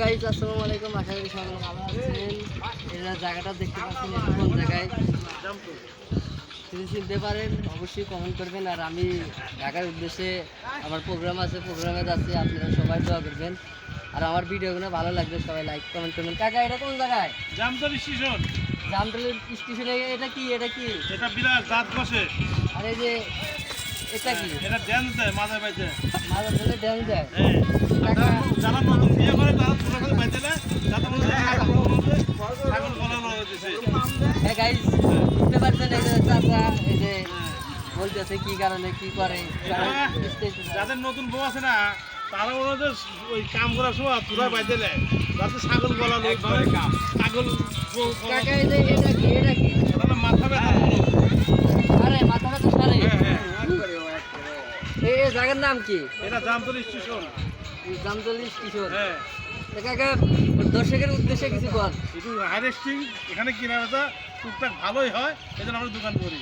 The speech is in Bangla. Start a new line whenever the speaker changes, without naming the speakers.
গাইস আসসালামু আলাইকুম, আশা করি সবাই ভালো আছেন। এটা জায়গাটা দেখতে পাচ্ছেন, এটা কোন জায়গায় যদি চিনতে পারেন অবশ্যই কমেন্ট করবেন। আর আমি ঢাকার উদ্দেশ্যে আমার প্রোগ্রাম আছে, প্রোগ্রামে যাচ্ছি, আপনারা সবাই দোয়া করবেন। আর আমার ভিডিওগুলো ভালো লাগবে সবাই লাইক কমেন্ট করবেন। কাকা এটা কোন জায়গায়?
জামতলী স্টেশন।
জামতলী স্টেশনে। এটা কি
এটা বিরাট জাত বসে।
আর এই যে এটা কি?
এটা ড্যান্স দেয় মাঝে মাঝে।
মাঝে মাঝে ড্যান্স দেয়।
যারা নতুন বিয়ে করে তারা ছোট করে বাইতে দেয়, যাতে মনে হয় ছাগল গলানো হয়েছে।
হ্যাঁ গাইস, বুঝতে পারছেন এই যে চাচা এই যে বলতেছে কি কারণে কি করে।
যাদের নতুন বউ আছে না, তারা ওনাদের ওই কাম করার সময় পুরা বাইতে দেয়, যাতে ছাগল গলানো ছাগল।
কাকা এই যে এটা কি?
এটা মাথা ব্যথা।
আরে মাথা ব্যথা সারে।
হ্যাঁ।
এই জায়গার নাম কি?
এটা জামতলী স্টেশন।
জামতলী স্টেশন।
হ্যাঁ।
কাকা দর্শকের উদ্দেশ্যে কিছু বল।
একটু হাইরেস্টিং, এখানে কেনা বেচা টুকটাক ভালোই হয়, এই জন্য আমরা দোকান করি।